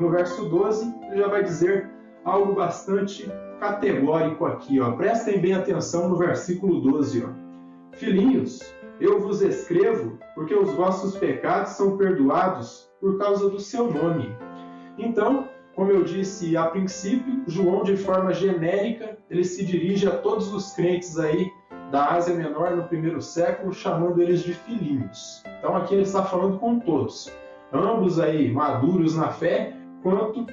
no verso 12, ele já vai dizer algo bastante categórico aqui. Prestem bem atenção no versículo 12. Filhinhos, eu vos escrevo porque os vossos pecados são perdoados por causa do seu nome. Então, como eu disse a princípio, João, de forma genérica, ele se dirige a todos os crentes aí da Ásia Menor no primeiro século, chamando eles de filhinhos. Então aqui ele está falando com todos, ambos aí maduros na fé, quanto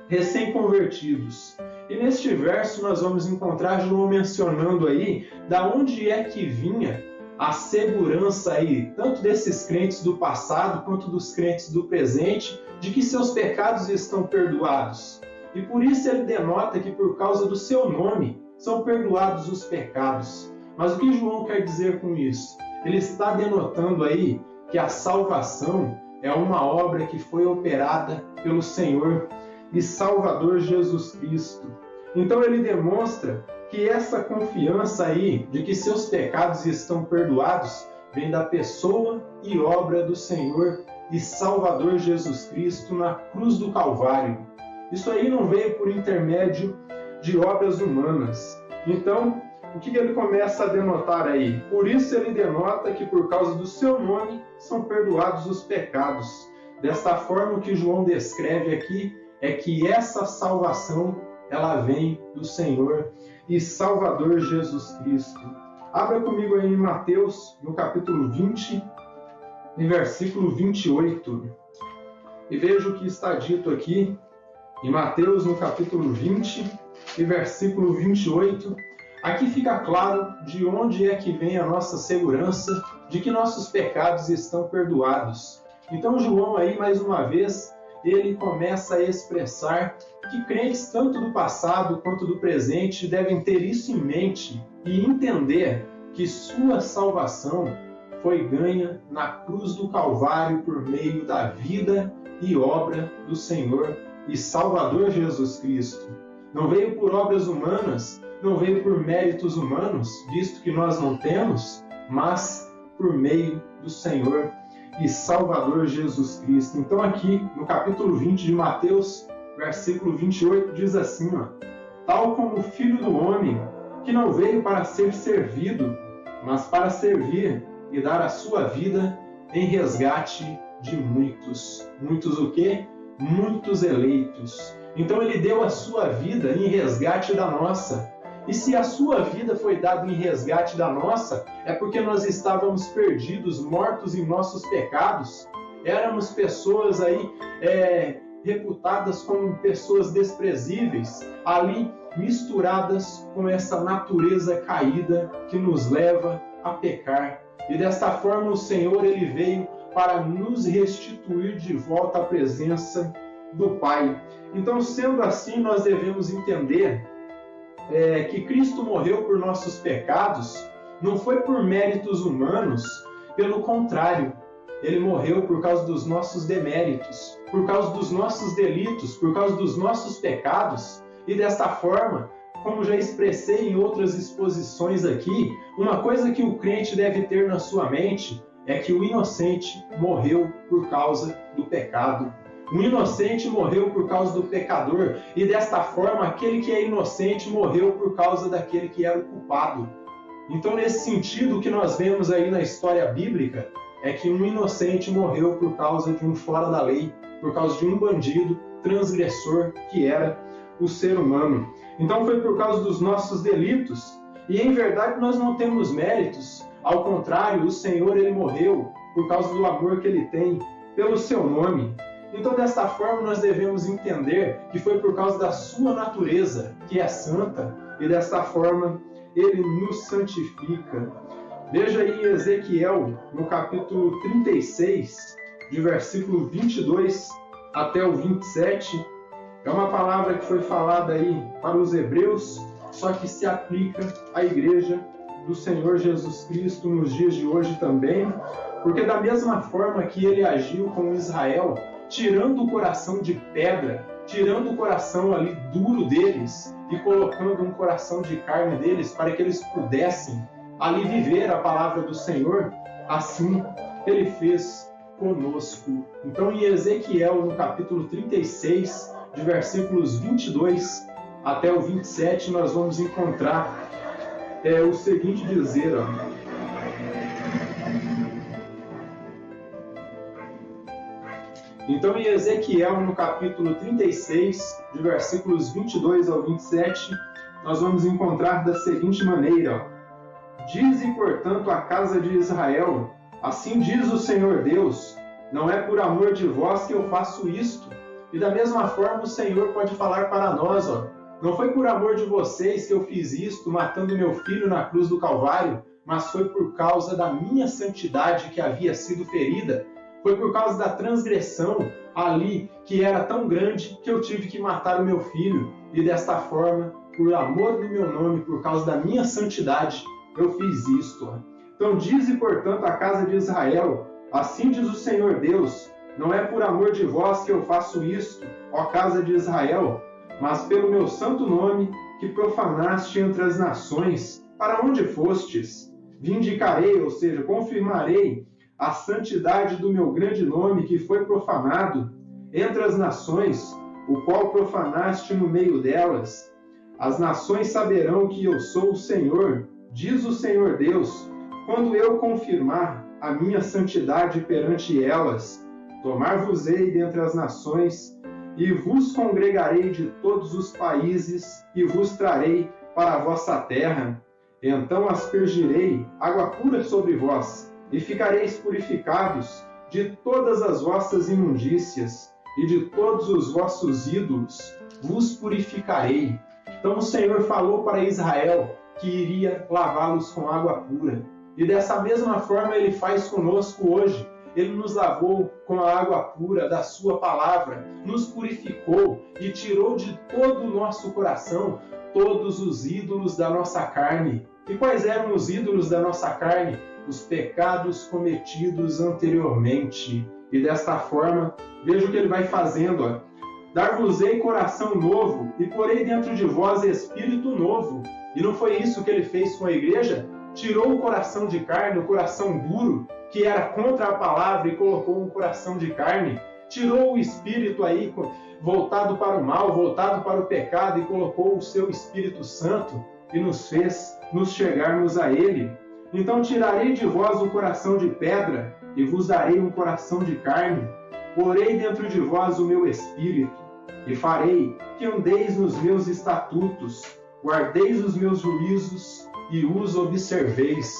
recém-convertidos. E neste verso nós vamos encontrar João mencionando aí da onde é que vinha a segurança aí, tanto desses crentes do passado quanto dos crentes do presente, de que seus pecados estão perdoados. E por isso ele denota que por causa do seu nome são perdoados os pecados. Mas o que João quer dizer com isso? Ele está denotando aí que a salvação é uma obra que foi operada pelo Senhor e Salvador Jesus Cristo. Então ele demonstra que essa confiança aí de que seus pecados estão perdoados vem da pessoa e obra do Senhor e Salvador Jesus Cristo na cruz do Calvário. Isso aí não veio por intermédio de obras humanas. Então, o que ele começa a denotar aí? Por isso ele denota que por causa do seu nome são perdoados os pecados. Desta forma, o que João descreve aqui é que essa salvação ela vem do Senhor e Salvador Jesus Cristo. Abra comigo aí em Mateus, no capítulo 20, em versículo 28. E veja o que está dito aqui em Mateus, no capítulo 20, e versículo 28. Aqui fica claro de onde é que vem a nossa segurança de que nossos pecados estão perdoados. Então João aí, mais uma vez, ele começa a expressar que crentes tanto do passado quanto do presente devem ter isso em mente e entender que sua salvação foi ganha na cruz do Calvário por meio da vida e obra do Senhor e Salvador Jesus Cristo. Não veio por obras humanas, não veio por méritos humanos, visto que nós não temos, mas por meio do Senhor e Salvador Jesus Cristo. Então aqui, no capítulo 20 de Mateus, versículo 28, diz assim, tal como o Filho do Homem, que não veio para ser servido, mas para servir e dar a sua vida em resgate de muitos. Muitos o quê? Muitos eleitos. Então ele deu a sua vida em resgate da nossa. E se a sua vida foi dada em resgate da nossa, é porque nós estávamos perdidos, mortos em nossos pecados. Éramos pessoas aí reputadas como pessoas desprezíveis, ali misturadas com essa natureza caída que nos leva a pecar. E desta forma o Senhor ele veio para nos restituir de volta à presença do Pai. Então, sendo assim, nós devemos entender que Cristo morreu por nossos pecados, não foi por méritos humanos, pelo contrário, ele morreu por causa dos nossos deméritos, por causa dos nossos delitos, por causa dos nossos pecados, e desta forma, como já expressei em outras exposições aqui, uma coisa que o crente deve ter na sua mente é que o inocente morreu por causa do pecado. O inocente morreu por causa do pecador, e desta forma, aquele que é inocente morreu por causa daquele que era o culpado. Então, nesse sentido, o que nós vemos aí na história bíblica é que um inocente morreu por causa de um fora da lei, por causa de um bandido, transgressor, que era o ser humano. Então, foi por causa dos nossos delitos, e em verdade nós não temos méritos. Ao contrário, o Senhor ele morreu por causa do amor que ele tem pelo seu nome. Então, desta forma, nós devemos entender que foi por causa da sua natureza, que é santa, e desta forma, ele nos santifica. Veja aí Ezequiel, no capítulo 36, de versículo 22 até o 27. É uma palavra que foi falada aí para os hebreus, só que se aplica à igreja do Senhor Jesus Cristo nos dias de hoje também, porque da mesma forma que ele agiu com Israel, tirando o coração de pedra, tirando o coração ali duro deles e colocando um coração de carne deles para que eles pudessem ali viver a palavra do Senhor, assim ele fez conosco. Então, em Ezequiel, no capítulo 36, de versículos 22 até o 27, nós vamos encontrar o seguinte dizer, ó. Então, em Ezequiel, no capítulo 36, de versículos 22 ao 27, nós vamos encontrar da seguinte maneira, ó. Dize, portanto, à casa de Israel, assim diz o Senhor Deus, não é por amor de vós que eu faço isto. E da mesma forma o Senhor pode falar para nós, ó, não foi por amor de vocês que eu fiz isto, matando meu filho na cruz do Calvário, mas foi por causa da minha santidade que havia sido ferida. Foi por causa da transgressão ali, que era tão grande, que eu tive que matar o meu filho. E desta forma, por amor do meu nome, por causa da minha santidade, eu fiz isto. Então dize, portanto, à casa de Israel, assim diz o Senhor Deus, não é por amor de vós que eu faço isto, ó casa de Israel, mas pelo meu santo nome, que profanaste entre as nações, para onde fostes? Vindicarei, ou seja, confirmarei, a santidade do meu grande nome que foi profanado entre as nações, o qual profanaste no meio delas. As nações saberão que eu sou o Senhor, diz o Senhor Deus, quando eu confirmar a minha santidade perante elas. Tomar-vos-ei dentre as nações, e vos congregarei de todos os países, e vos trarei para a vossa terra. Então aspergirei água pura sobre vós, e ficareis purificados de todas as vossas imundícias, e de todos os vossos ídolos vos purificarei. Então o Senhor falou para Israel que iria lavá-los com água pura. E dessa mesma forma Ele faz conosco hoje. Ele nos lavou com a água pura da sua palavra, nos purificou e tirou de todo o nosso coração todos os ídolos da nossa carne. E quais eram os ídolos da nossa carne? Os pecados cometidos anteriormente. E desta forma, veja o que ele vai fazendo. Ó. Dar-vos-ei coração novo, e porei dentro de vós espírito novo. E não foi isso que ele fez com a igreja? Tirou o coração de carne, o coração duro, que era contra a palavra, e colocou um coração de carne. Tirou o espírito aí, voltado para o mal, voltado para o pecado, e colocou o seu Espírito Santo, e nos fez nos chegarmos a ele. Então tirarei de vós o coração de pedra, e vos darei um coração de carne. Porei dentro de vós o meu espírito, e farei que andeis nos meus estatutos, guardeis os meus juízos, e os observeis.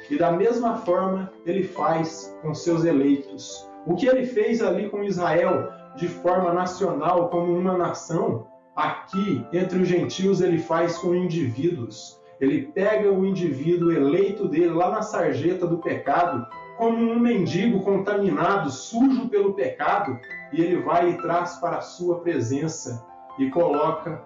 E da mesma forma ele faz com seus eleitos. O que ele fez ali com Israel, de forma nacional, como uma nação, aqui, entre os gentios, ele faz com indivíduos. Ele pega o indivíduo eleito dele lá na sarjeta do pecado, como um mendigo contaminado, sujo pelo pecado, e ele vai e traz para a sua presença e coloca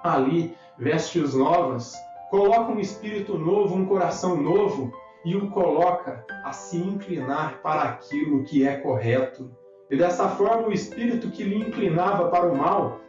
ali vestes novas, coloca um espírito novo, um coração novo, e o coloca a se inclinar para aquilo que é correto. E dessa forma o espírito que lhe inclinava para o mal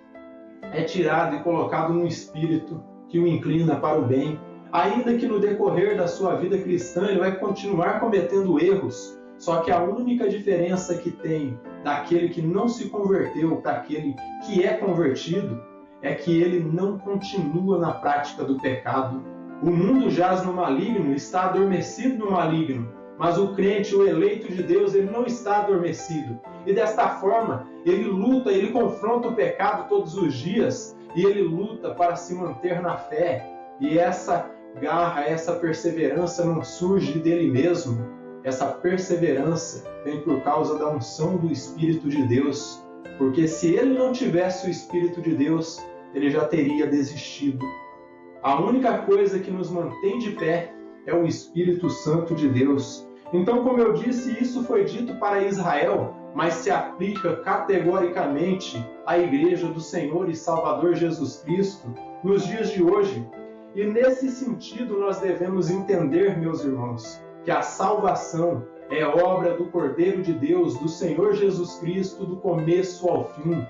é tirado e colocado num espírito que o inclina para o bem. Ainda que no decorrer da sua vida cristã ele vai continuar cometendo erros, só que a única diferença que tem daquele que não se converteu para aquele que é convertido é que ele não continua na prática do pecado. O mundo jaz no maligno, está adormecido no maligno, mas o crente, o eleito de Deus, ele não está adormecido. E desta forma, ele luta, ele confronta o pecado todos os dias, e ele luta para se manter na fé. E essa garra, essa perseverança não surge dele mesmo. Essa perseverança vem por causa da unção do Espírito de Deus. Porque se ele não tivesse o Espírito de Deus, ele já teria desistido. A única coisa que nos mantém de pé é o Espírito Santo de Deus. Então, como eu disse, isso foi dito para Israel, mas se aplica categoricamente à Igreja do Senhor e Salvador Jesus Cristo nos dias de hoje. E nesse sentido nós devemos entender, meus irmãos, que a salvação é obra do Cordeiro de Deus, do Senhor Jesus Cristo, do começo ao fim.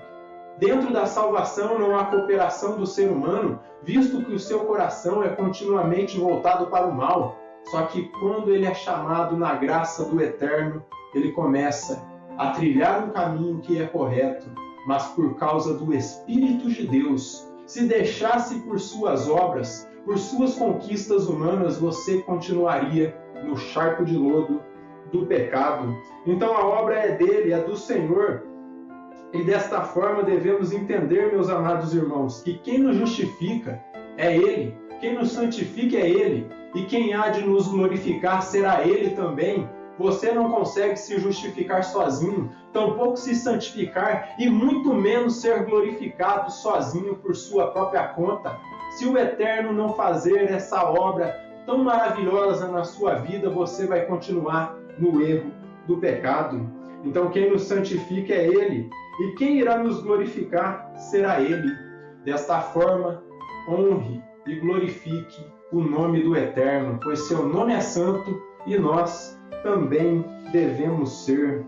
Dentro da salvação não há cooperação do ser humano, visto que o seu coração é continuamente voltado para o mal. Só que quando ele é chamado na graça do Eterno, ele começa a trilhar um caminho que é correto, mas por causa do Espírito de Deus. Se deixasse por suas obras, por suas conquistas humanas, você continuaria no charco de lodo do pecado. Então a obra é dele, é do Senhor. E desta forma devemos entender, meus amados irmãos, que quem nos justifica é Ele, quem nos santifica é Ele, e quem há de nos glorificar será Ele também. Você não consegue se justificar sozinho, tampouco se santificar e muito menos ser glorificado sozinho por sua própria conta. Se o Eterno não fazer essa obra tão maravilhosa na sua vida, você vai continuar no erro do pecado. Então quem nos santifica é Ele, e quem irá nos glorificar será Ele. Desta forma, honre e glorifique o nome do Eterno, pois seu nome é santo e nós também devemos ser.